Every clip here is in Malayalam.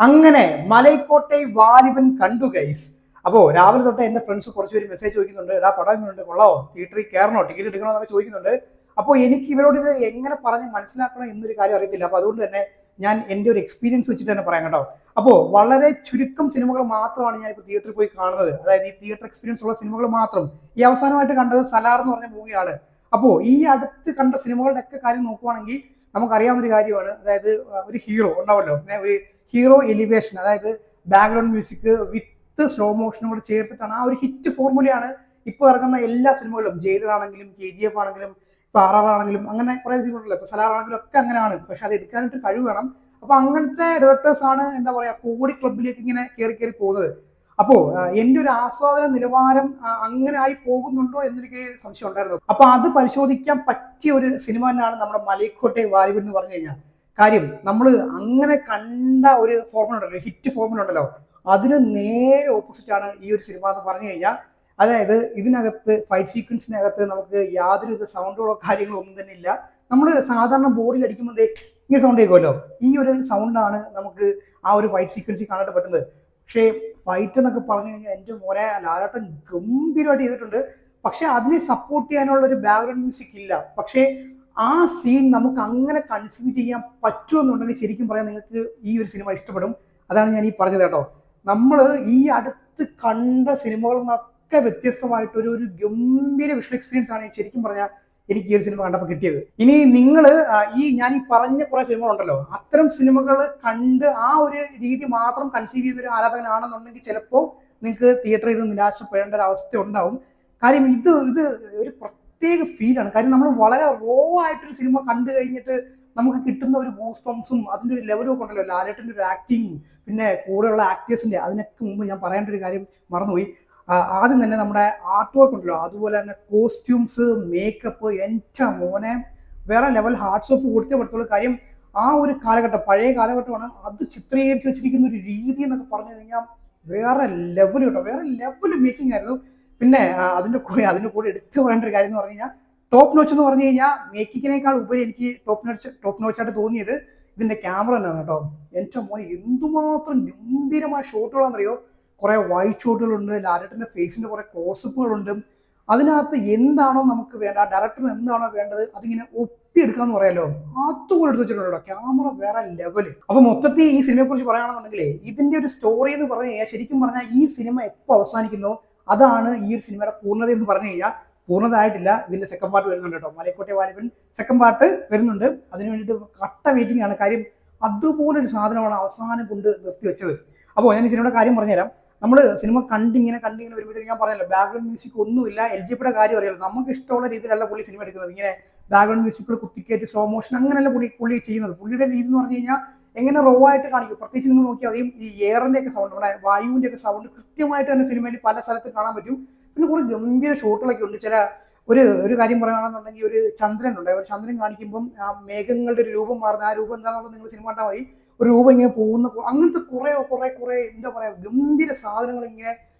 അങ്ങനെ മലൈക്കോട്ടെ വാലിബൻ കണ്ടു ഗൈസ്. അപ്പോൾ രാവിലെ തൊട്ട് എന്റെ ഫ്രണ്ട്സ് കുറച്ച് പേര് മെസ്സേജ് ചോദിക്കുന്നുണ്ട്, എടാ പടം എങ്ങനെയുണ്ട്, കൊള്ളാവോ, തിയേറ്ററിൽ കയറണോ, ടിക്കറ്റ് എടുക്കണോ എന്നൊക്കെ ചോദിക്കുന്നുണ്ട്. അപ്പോൾ എനിക്ക് ഇവരോട് ഇത് എങ്ങനെ പറഞ്ഞ് മനസ്സിലാക്കണം എന്നൊരു കാര്യം അറിയത്തില്ല. അപ്പോൾ അതുകൊണ്ട് തന്നെ ഞാൻ എൻ്റെ ഒരു എക്സ്പീരിയൻസ് വെച്ചിട്ട് തന്നെ പറയാം കേട്ടോ. അപ്പോൾ വളരെ ചുരുക്കം സിനിമകൾ മാത്രമാണ് ഞാനിപ്പോൾ തിയേറ്ററിൽ പോയി കാണുന്നത്, അതായത് ഈ തിയേറ്റർ എക്സ്പീരിയൻസ് ഉള്ള സിനിമകൾ മാത്രം. ഈ അവസാനമായിട്ട് കണ്ടത് സലാർ എന്ന് പറഞ്ഞ മൂവിയാണ്. അപ്പോൾ ഈ അടുത്ത് കണ്ട സിനിമകളുടെ ഒക്കെ കാര്യം നോക്കുവാണെങ്കിൽ നമുക്കറിയാവുന്ന ഒരു കാര്യമാണ്, അതായത് ഒരു ഹീറോ ഉണ്ടാവല്ലോ, ഒരു ഹീറോ എലിവേഷൻ, അതായത് ബാക്ക്ഗ്രൗണ്ട് മ്യൂസിക് വിത്ത് സ്ലോ മോഷനും കൂടെ ചേർത്തിട്ടാണ് ആ ഒരു ഹിറ്റ് ഫോർമുലയാണ് ഇപ്പോൾ ഇറങ്ങുന്ന എല്ലാ സിനിമകളും. ജയിലർ ആണെങ്കിലും KGF ആണെങ്കിലും ഇപ്പൊ RR ആണെങ്കിലും അങ്ങനെ കുറെ സിനിമകളല്ലോ, ഇപ്പൊ സലാർ ആണെങ്കിലും ഒക്കെ അങ്ങനെയാണ്. പക്ഷെ അത് എടുക്കാനായിട്ട് കഴിവ് വേണം. അപ്പൊ അങ്ങനത്തെ ഡയറക്ടേഴ്സ് ആണ് എന്താ പറയാ കോടി ക്ലബിലേക്ക് ഇങ്ങനെ കയറി കയറി പോകുന്നത്. അപ്പോ എന്റെ ഒരു ആസ്വാദന നിലവാരം അങ്ങനെ ആയി പോകുന്നുണ്ടോ എന്നെനിക്ക് സംശയം ഉണ്ടായിരുന്നു. അപ്പൊ അത് പരിശോധിക്കാൻ പറ്റിയ ഒരു സിനിമ തന്നെയാണ് നമ്മുടെ മലൈക്കോട്ടെ വാലിബൻ എന്ന് പറഞ്ഞു കഴിഞ്ഞാൽ. കാര്യം നമ്മൾ അങ്ങനെ കണ്ട ഒരു ഫോർമുല ഉണ്ടല്ലോ, ഹിറ്റ് ഫോർമുല ഉണ്ടല്ലോ, അതിന് നേരെ ഓപ്പോസിറ്റ് ആണ് ഈ ഒരു സിനിമ എന്ന് പറഞ്ഞു കഴിഞ്ഞാൽ. അതായത് ഇതിനകത്ത് ഫൈറ്റ് സീക്വൻസിനകത്ത് നമുക്ക് യാതൊരുവിധ സൗണ്ടുകളോ കാര്യങ്ങളോ ഒന്നും തന്നെ ഇല്ല. നമ്മൾ സാധാരണ ബോഡിയിൽ അടിക്കുമ്പോൾ ഇങ്ങനെ സൗണ്ട് കേൾക്കുമല്ലോ, ഈ ഒരു സൗണ്ടാണ് നമുക്ക് ആ ഒരു ഫൈറ്റ് സീക്വൻസിൽ കാണാൻ പറ്റുന്നത്. പക്ഷേ ഫൈറ്റ് എന്നൊക്കെ പറഞ്ഞു കഴിഞ്ഞാൽ എൻ്റെ മോനെ ലാലേട്ടൻ ഗംഭീരമായിട്ട് ചെയ്തിട്ടുണ്ട്. പക്ഷെ അതിനെ സപ്പോർട്ട് ചെയ്യാനുള്ള ഒരു ബാക്ക്ഗ്രൗണ്ട് മ്യൂസിക് ഇല്ല. പക്ഷേ ആ സീൻ നമുക്ക് അങ്ങനെ കൺസ്യൂം ചെയ്യാൻ പറ്റുമെന്നുണ്ടെങ്കിൽ ശരിക്കും പറയാൻ നിങ്ങൾക്ക് ഈ ഒരു സിനിമ ഇഷ്ടപ്പെടും. അതാണ് ഞാൻ ഈ പറഞ്ഞത് കേട്ടോ. നമ്മൾ ഈ അടുത്ത് കണ്ട സിനിമകളിൽ നിന്നൊക്കെ വ്യത്യസ്തമായിട്ട് ഒരു ഗംഭീര വിഷ്വൽ എക്സ്പീരിയൻസ് ആണ് ശരിക്കും പറഞ്ഞാൽ എനിക്ക് ഈ ഒരു സിനിമ കണ്ടപ്പോൾ കിട്ടിയത്. ഇനി നിങ്ങൾ ഞാൻ ഈ പറഞ്ഞ കുറെ സിനിമകളുണ്ടല്ലോ, അത്തരം സിനിമകൾ കണ്ട് ആ ഒരു രീതി മാത്രം കൺസീവ് ചെയ്ത ഒരു ആരാധകനാണെന്നുണ്ടെങ്കിൽ ചിലപ്പോൾ നിങ്ങൾക്ക് തിയേറ്ററിൽ നിന്ന് നിരാശപ്പെടേണ്ട ഒരു അവസ്ഥ ഉണ്ടാവും. കാര്യം ഇത് ഒരു പ്രത്യേക ഫീലാണ്. കാര്യം നമ്മൾ വളരെ റോ ആയിട്ടൊരു സിനിമ കണ്ടു കഴിഞ്ഞിട്ട് നമുക്ക് കിട്ടുന്ന ഒരു ഗൂസ് ബംസും അതിൻ്റെ ഒരു ലെവലും ഒക്കെ ഉണ്ടല്ലോ, ലാലേട്ടൻ്റെ ഒരു ആക്ടിങ്, പിന്നെ കൂടെയുള്ള ആക്ടേഴ്സിൻ്റെ, അതിനൊക്കെ മുമ്പ് ഞാൻ പറയേണ്ട ഒരു കാര്യം മറന്നുപോയി. ആദ്യം തന്നെ നമ്മുടെ ആർട്ട് വർക്ക് ഉണ്ടല്ലോ, അതുപോലെ തന്നെ കോസ്റ്റ്യൂംസ്, മേക്കപ്പ്, എൻ്റെ മോനെ വേറെ ലെവൽ ഹാർട്സ് ഓഫ് കൊടുത്തേ പറ്റത്തുള്ളൂ. കാര്യം ആ ഒരു കാലഘട്ടം, പഴയ കാലഘട്ടമാണ്, അത് ചിത്രീകരിച്ച് വെച്ചിരിക്കുന്ന ഒരു രീതി എന്നൊക്കെ പറഞ്ഞു കഴിഞ്ഞാൽ വേറെ ലെവൽ കേട്ടോ, വേറെ ലെവൽ മേക്കിംഗ് ആയിരുന്നു. പിന്നെ അതിൻ്റെ കൂടെ എടുത്തു പറയേണ്ട ഒരു കാര്യം എന്ന് പറഞ്ഞു കഴിഞ്ഞാൽ ടോപ്പ് നോച്ച് എന്ന് പറഞ്ഞു കഴിഞ്ഞാൽ മേക്കിങ്ങിനേക്കാൾ ഉപരി എനിക്ക് ടോപ്പ് നോച്ചായിട്ട് തോന്നിയത് ഇതിന്റെ ക്യാമറ തന്നെയാണ് കേട്ടോ. എൻ്റെ മോനെ എന്തുമാത്രം ഗംഭീരമായ ഷോട്ടുകളാണെന്നറിയോ. കുറെ വൈറ്റ് ഷോട്ടുകളുണ്ട്, ലാലേട്ടന്റെ ഫേസിന്റെ കുറെ ക്ലോസപ്പുകളുണ്ട്. അതിനകത്ത് എന്താണോ നമുക്ക് വേണ്ട, ആ ഡയറക്ടറിന് എന്താണോ വേണ്ടത് അതിങ്ങനെ ഒപ്പിയെടുക്കാന്ന് പറയാലോ, അതുപോലെ എടുത്ത് വെച്ചിട്ടുണ്ട് കേട്ടോ. ക്യാമറ വേറെ ലെവല്. അപ്പൊ മൊത്തത്തിൽ ഈ സിനിമയെ കുറിച്ച് പറയുകയാണെന്നുണ്ടെങ്കിലേ, ഇതിന്റെ ഒരു സ്റ്റോറി എന്ന് പറഞ്ഞു കഴിഞ്ഞാൽ ശരിക്കും പറഞ്ഞാൽ ഈ സിനിമ എപ്പോൾ അവസാനിക്കുന്നോ അതാണ് ഈ ഒരു സിനിമയുടെ പൂർണ്ണത എന്ന് പറഞ്ഞു കഴിഞ്ഞാൽ. പൂർണ്ണത ആയിട്ടില്ല, ഇതിന്റെ സെക്കൻഡ് പാർട്ട് വരുന്നുണ്ട് കേട്ടോ. മലൈക്കോട്ടെ വാലിബൻ സെക്കൻഡ് പാർട്ട് വരുന്നുണ്ട്. അതിന് വേണ്ടിയിട്ട് കട്ട വെയിറ്റിംഗ് ആണ്. കാര്യം അതുപോലൊരു സാധനമാണ് അവസാനം കൊണ്ട് നിർത്തി വെച്ചത്. അപ്പോൾ ഞാൻ ഈ സിനിമയുടെ കാര്യം പറഞ്ഞുതരാം. നമ്മൾ സിനിമ കണ്ടിങ്ങനെ വരുമ്പോഴത്തേക്ക് ഞാൻ പറഞ്ഞല്ലോ, ബാക്ക്ഗ്രൗണ്ട് മ്യൂസിക് ഒന്നുമില്ല. LGPയുടെ കാര്യം അറിയാലോ, നമുക്ക് ഇഷ്ടമുള്ള രീതിയിലല്ല പുള്ളി സിനിമ എടുക്കുന്നത്. ഇങ്ങനെ ബാക്ക്ഗ്രൗണ്ട് മ്യൂസിക്കുകൾ കുത്തിക്കയറ്റി സ്ലോ മോഷൻ അങ്ങനെയല്ല പുള്ളി ചെയ്യുന്നത്. പുള്ളിയുടെ രീതി എന്ന് പറഞ്ഞു കഴിഞ്ഞാൽ എങ്ങനെ റോ ആയിട്ട് കാണിക്കും. പ്രത്യേകിച്ച് നിങ്ങൾ നോക്കിയാൽ മതി, ഈ എയറിന്റെ ഒക്കെ സൗണ്ട്, നമ്മുടെ വായുവിന്റെ ഒക്കെ സൗണ്ട് കൃത്യമായിട്ട് തന്നെ സിനിമയിൽ പല സ്ഥലത്ത് കാണാൻ പറ്റും. പിന്നെ കുറെ ഗംഭീര ഷോട്ടുകളൊക്കെ ഉണ്ട്. ഒരു കാര്യം പറയുകയാണെന്നുണ്ടെങ്കിൽ, ഒരു ചന്ദ്രൻ ഉണ്ട്. ഒരു ചന്ദ്രൻ കാണിക്കുമ്പം ആ മേഘങ്ങളുടെ ഒരു രൂപം മാറുന്ന, ആ രൂപം എന്താണെന്നുള്ളത് നിങ്ങൾ സിനിമ കണ്ടാൽ മതി. ഒരു രൂപം ഇങ്ങനെ പോകുന്ന അങ്ങനത്തെ കുറെ എന്താ പറയാ ഗംഭീര സാധനങ്ങൾ ഇങ്ങനെ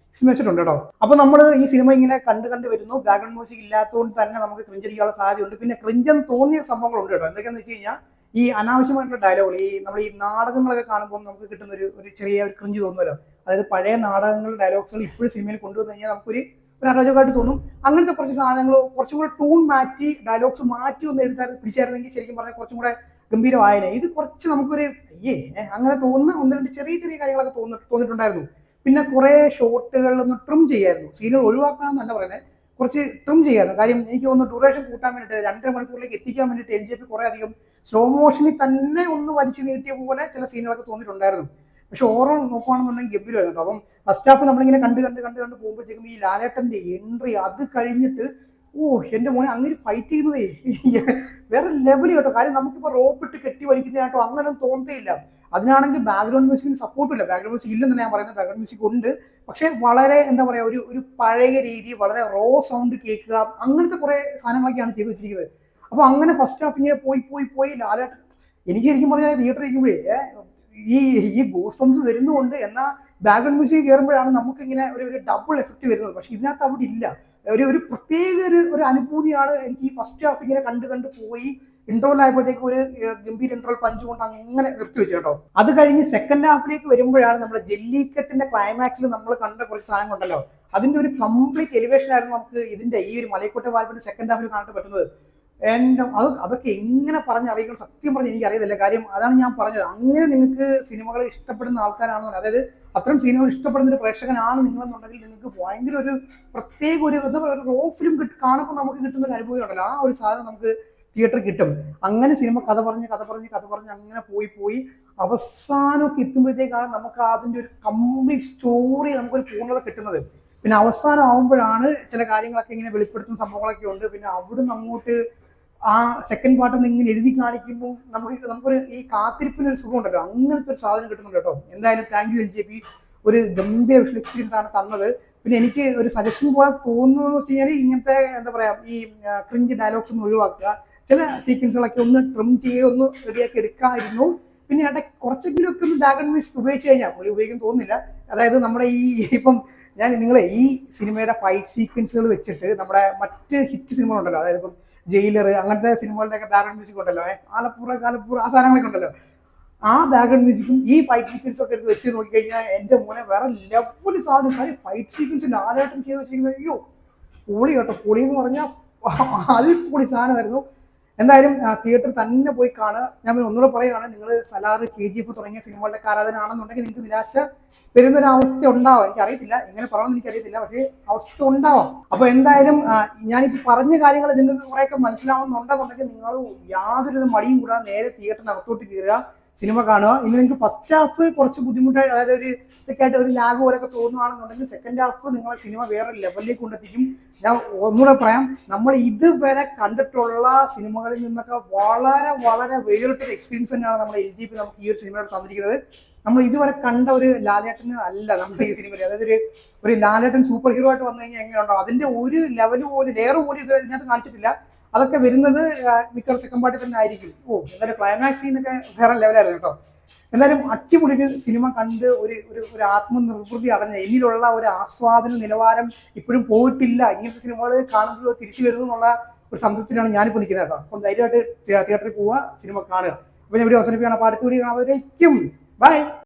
വെച്ചിട്ടുണ്ട് കേട്ടോ. അപ്പൊ നമ്മൾ ഈ സിനിമ ഇങ്ങനെ കണ്ടു വരുന്നു. ബാക്ക്ഗ്രൗണ്ട് മ്യൂസിക് ഇല്ലാത്തതുകൊണ്ട് തന്നെ നമുക്ക് ക്രിഞ്ചടിക്കാനുള്ള സാധ്യതയുണ്ട്. പിന്നെ ക്രിഞ്ചെന്ന് തോന്നിയ സംഭവങ്ങളുണ്ട് കേട്ടോ. എന്തൊക്കെയാന്ന് വെച്ച് കഴിഞ്ഞാൽ, ഈ അനാവശ്യമായിട്ടുള്ള ഡയലോഗുകൾ, നമ്മൾ ഈ നാടകങ്ങളൊക്കെ കാണുമ്പോൾ നമുക്ക് കിട്ടുന്ന ഒരു ചെറിയ ഒരു ക്രിഞ്ച് തോന്നുമല്ലോ. അതായത് പഴയ നാടകങ്ങളുടെ ഡയലോഗ്സുകൾ ഇപ്പോഴും സിനിമയിൽ കൊണ്ടുവന്നു കഴിഞ്ഞാൽ നമുക്കൊരു അരാജകമായിട്ട് തോന്നും. അങ്ങനത്തെ കുറച്ച് സാധനങ്ങൾ കുറച്ചും കൂടെ ടൂൺ മാറ്റി ഡയലോഗ്സ് മാറ്റി ഒന്ന് പിടിച്ചായിരുന്നെങ്കിൽ ശരിക്കും പറഞ്ഞാൽ കുറച്ചും കൂടെ ഗംഭീരമായനെ. ഇത് കുറച്ച് നമുക്കൊരു അങ്ങനെ തോന്നുന്ന ഒന്ന് രണ്ട് ചെറിയ കാര്യങ്ങളൊക്കെ തോന്നിയിട്ടുണ്ടായിരുന്നു. പിന്നെ കുറെ ഷോട്ടുകളിലൊന്ന് ട്രിം ചെയ്യായിരുന്നു. സീനുകൾ ഒഴിവാക്കണമെന്നല്ല പറയുന്നത്, കുറച്ച് ട്രിം ചെയ്യായിരുന്നു. കാര്യം എനിക്ക് തോന്നുന്നു ഡ്യൂറേഷൻ കൂട്ടാൻ വേണ്ടിയിട്ട് 2.5 മണിക്കൂറിലേക്ക് എത്തിക്കാൻ വേണ്ടിയിട്ട് LGP കുറെ അധികം സ്ലോ മോഷനിൽ തന്നെ ഒന്ന് വലിച്ചു നീട്ടിയ പോലെ ചില സീനുകളൊക്കെ തോന്നിയിട്ടുണ്ടായിരുന്നു. പക്ഷെ ഓവറോൾ നോക്കുകയാണെന്നുണ്ടെങ്കിൽ ഗംഭീരമായിരുന്നു കേട്ടോ. അപ്പം ഫസ്റ്റ് ഹാഫ് നമ്മളിങ്ങനെ കണ്ട് പോകുമ്പോഴത്തേക്കും ഈ ലാലേട്ടന്റെ എൻട്രി അത് കഴിഞ്ഞിട്ട് എൻ്റെ മോനെ അങ്ങനെ ഫൈറ്റ് ചെയ്യുന്നതേ വേറെ ലെവൽ കേട്ടോ. കാര്യം നമുക്കിപ്പോൾ റോപ്പ് ഇട്ട് കെട്ടി വലിക്കുന്നതായിട്ടോ അങ്ങനെ തോന്നത്തേയില്ല. അതിനാണെങ്കിൽ ബാക്ക്ഗ്രൗണ്ട് മ്യൂസിക്കിന് സപ്പോർട്ടില്ല. ബാക്ക്ഗ്രൗണ്ട് മ്യൂസിക് ഇല്ലെന്ന് ഞാൻ പറയുന്നത്, ബാക്ക്ഗ്രൗണ്ട് മ്യൂസിക് ഉണ്ട്. പക്ഷെ വളരെ എന്താ പറയുക, ഒരു പഴയ രീതി, വളരെ റോ സൗണ്ട് കേൾക്കുക, അങ്ങനത്തെ കുറെ സാധനങ്ങളൊക്കെയാണ് ചെയ്തു വെച്ചിരിക്കുന്നത്. അപ്പൊ അങ്ങനെ ഫസ്റ്റ് ഹാഫ് ഇങ്ങനെ പോയി ലാലേട്ടൻ, എനിക്ക് ശരിക്കും പറഞ്ഞാൽ തിയേറ്ററിൽ ഇരിക്കുമ്പോഴേ ഈ ഗൂസ് ബംസ് വരുന്നുണ്ട്. എന്നാൽ ബാക്ക്ഗ്രൗണ്ട് മ്യൂസിക് കയറുമ്പോഴാണ് നമുക്ക് ഇങ്ങനെ ഒരു ഡബിൾ എഫക്റ്റ് വരുന്നത്. പക്ഷെ ഇതിനകത്ത് അവിടെ ഇല്ല. ഒരു പ്രത്യേക ഒരു അനുഭൂതിയാണ് എനിക്ക് ഈ ഫസ്റ്റ് ഹാഫ് ഇങ്ങനെ കണ്ട് പോയി ഇൻട്രോയിലായപ്പോഴത്തേക്ക് ഒരു ഗംഭീര ഇൻട്രോൽ പഞ്ച് കൊണ്ട് അങ്ങനെ നിർത്തി വെച്ചു കേട്ടോ. അത് കഴിഞ്ഞ് സെക്കൻഡ് ഹാഫിലേക്ക് വരുമ്പോഴാണ് നമ്മുടെ ജെല്ലിക്കെട്ടിന്റെ ക്ലൈമാക്സിൽ നമ്മൾ കണ്ട കുറച്ച് സാധനം ഉണ്ടല്ലോ, അതിന്റെ ഒരു കംപ്ലീറ്റ് എലിവേഷൻ ആയിരുന്നു നമുക്ക് ഇതിന്റെ ഈ ഒരു മലയക്കോട്ടെ വാലിബന്റെ സെക്കൻഡ് ഹാഫിൽ കാണാൻ പറ്റുന്നത്. അതൊക്കെ എങ്ങനെ പറഞ്ഞറിയിക്കണം സത്യം പറഞ്ഞ് എനിക്ക് അറിയത്തില്ല. കാര്യം അതാണ് ഞാൻ പറഞ്ഞത്, അങ്ങനെ നിങ്ങൾക്ക് സിനിമകൾ ഇഷ്ടപ്പെടുന്ന ആൾക്കാരാണോ, അതായത് അത്തരം സിനിമകൾ ഇഷ്ടപ്പെടുന്ന ഒരു പ്രേക്ഷകനാണ് നിങ്ങളെന്നുണ്ടെങ്കിൽ നിങ്ങൾക്ക് ഭയങ്കര ഒരു പ്രത്യേക ഒരു എന്താ പറയുക, ഒരു റോ ഫിലിം കാണുമ്പോൾ നമുക്ക് കിട്ടുന്ന ഒരു അനുഭൂതി ഉണ്ടല്ലോ, ആ ഒരു സാധനം നമുക്ക് തിയേറ്ററിൽ കിട്ടും. അങ്ങനെ സിനിമ കഥ പറഞ്ഞ് അങ്ങനെ പോയി അവസാനമൊക്കെ എത്തുമ്പോഴത്തേക്കാണ് നമുക്ക് അതിൻ്റെ ഒരു കംപ്ലീറ്റ് സ്റ്റോറി നമുക്കൊരു പൂർണ്ണത കിട്ടുന്നത്. പിന്നെ അവസാനം ആകുമ്പോഴാണ് ചില കാര്യങ്ങളൊക്കെ ഇങ്ങനെ വെളിപ്പെടുത്തുന്ന സംഭവങ്ങളൊക്കെ ഉണ്ട്. പിന്നെ അവിടുന്ന് അങ്ങോട്ട് ആ സെക്കൻഡ് പാർട്ട് ഇങ്ങനെ എഴുതി കാണിക്കുമ്പോൾ നമുക്കൊരു ഈ കാത്തിരിപ്പിന് ഒരു സുഖം ഉണ്ടല്ലോ, അങ്ങനത്തെ ഒരു സാധനം കിട്ടുന്നുണ്ട് കേട്ടോ. എന്തായാലും താങ്ക് യു LJP, ഒരു ഗംഭീര വിഷ്വൽ എക്സ്പീരിയൻസ് ആണ് തന്നത്. പിന്നെ എനിക്ക് ഒരു സജഷൻ പോലെ തോന്നുന്നത് വെച്ച് കഴിഞ്ഞാൽ ഇങ്ങനത്തെ എന്താ പറയാ, ഈ ക്രിഞ്ച് ഡയലോഗ്സ് ഒന്ന് ഒഴിവാക്കുക, ചില സീക്വൻസുകളൊക്കെ ഒന്ന് ട്രിം ചെയ്ത് ഒന്ന് റെഡിയാക്കി എടുക്കാമായിരുന്നു. പിന്നെ കുറച്ചെങ്കിലും ഒക്കെ ഒന്ന് ബാക്ക്ഗ്രൗണ്ട് മ്യൂസിക് ഉപയോഗിച്ച് കഴിഞ്ഞാൽ, പുള്ളി ഉപയോഗിക്കും തോന്നുന്നില്ല. അതായത് നമ്മുടെ ഇപ്പം നിങ്ങളെ ഈ സിനിമയുടെ ഫൈറ്റ് സീക്വൻസുകൾ വെച്ചിട്ട് നമ്മുടെ മറ്റ് ഹിറ്റ് സിനിമകളുണ്ടല്ലോ, അതായത് ഇപ്പം ജയിലർ അങ്ങനത്തെ സിനിമകളുടെയൊക്കെ ബാക്ക്ഗ്രൗണ്ട് മ്യൂസിക് ഉണ്ടല്ലോ, ആലപ്പുറ ആ സാധനങ്ങളൊക്കെ ഉണ്ടല്ലോ, ആ ബാക്ക്ഗ്രൗണ്ട് മ്യൂസിക്കും ഈ ഫൈറ്റ് സീക്വൻസും ഒക്കെ എടുത്ത് വെച്ച് നോക്കിക്കഴിഞ്ഞാൽ എൻ്റെ മോനെ വേറെ ലെവൽ സാധനം. കാര്യം ഫൈറ്റ് സീക്വൻസ് ലാലേട്ടൻ ചെയ്ത് വെച്ചിരിക്കുന്നത് അയ്യോ പൊളി കേട്ടോ, പൊളി എന്ന് പറഞ്ഞാൽ അൽപ്പൊളി സാധനമായിരുന്നു. എന്തായാലും തിയേറ്ററിൽ തന്നെ പോയി കാണുക. ഞാൻ പിന്നെ ഒന്നുകൂടെ പറയുകയാണ്, നിങ്ങൾ സലാർ, KGF തുടങ്ങിയ സിനിമകളുടെ ആരാധനാണെന്നുണ്ടെങ്കിൽ നിങ്ങൾക്ക് നിരാശ വരുന്നൊരവസ്ഥ ഉണ്ടാവാം. എനിക്കറിയത്തില്ല, എങ്ങനെ പറയണമെന്ന് എനിക്കറിയത്തില്ല, പക്ഷേ അവസ്ഥ ഉണ്ടാവാം. അപ്പോൾ എന്തായാലും ഞാനിപ്പോൾ പറഞ്ഞ കാര്യങ്ങൾ നിങ്ങൾക്ക് കുറേയൊക്കെ മനസ്സിലാവുന്നുണ്ടെന്നുണ്ടെങ്കിൽ നിങ്ങൾ യാതൊരു മടിയും കൂടാതെ നേരെ തിയേറ്ററിനകത്തോട്ട് കയറുക, സിനിമ കാണുക. ഇനി നിങ്ങൾക്ക് ഫസ്റ്റ് ഹാഫ് കുറച്ച് ബുദ്ധിമുട്ടായി, അതായത് ഒരു ഇതൊക്കെ ആയിട്ട് ഒരു ലാഗ് പോലെയൊക്കെ തോന്നുകയാണെന്നുണ്ടെങ്കിൽ സെക്കൻഡ് ഹാഫ് നിങ്ങളെ സിനിമ വേറെ ലെവലിലേക്ക് കൊണ്ടെത്തിക്കും. ഞാൻ ഒന്നുകൂടെ പറയാം, നമ്മൾ ഇതുവരെ കണ്ടിട്ടുള്ള സിനിമകളിൽ നിന്നൊക്കെ വളരെ വേറിട്ടൊരു എക്സ്പീരിയൻസ് തന്നെയാണ് നമ്മുടെ LJP നമുക്ക് ഈ ഒരു സിനിമയോട് തന്നിരിക്കുന്നത്. നമ്മൾ ഇതുവരെ കണ്ട ഒരു ലാലേട്ടന് അല്ല നമ്മുടെ ഈ സിനിമയിൽ, അതായത് ഒരു ലാലേട്ടൻ സൂപ്പർ ഹീറോ ആയിട്ട് വന്നു കഴിഞ്ഞാൽ എങ്ങനെ ഉണ്ടാവും, അതിന്റെ ഒരു ലെവൽ പോലും ലെയർ പോലും ഇതിനകത്ത് കാണിച്ചിട്ടില്ല. അതൊക്കെ വരുന്നത് മിക്കവാറും സെക്കൻഡ് പാർട്ടിൽ തന്നെ ആയിരിക്കും. എന്തായാലും ക്ലൈമാക്സ് സീനൊക്കെ വേറെ ലെവലായിരുന്നു കേട്ടോ. എന്തായാലും അടിപൊളി ഒരു സിനിമ കണ്ട് ഒരു ആത്മനിർവൃതി അടഞ്ഞ എന്നിലുള്ള ഒരു ആസ്വാദന നിലവാരം ഇപ്പോഴും പോയിട്ടില്ല. ഇങ്ങനത്തെ സിനിമകൾ കാണുമ്പോൾ തിരിച്ചു വരുന്നു എന്നുള്ള ഒരു സംതൃപ്തിയിലാണ് ഞാനിപ്പോൾ നിൽക്കുന്നത് കേട്ടോ. അപ്പം ധൈര്യമായിട്ട് തിയേറ്ററിൽ പോവുക, സിനിമ കാണുക. അപ്പോൾ ഞാൻ വീഡിയോ അവസാനിപ്പിക്കുകയാണ്. അപ്പോൾ അടുത്ത വീഡിയോ കാണാൻ ബൈ.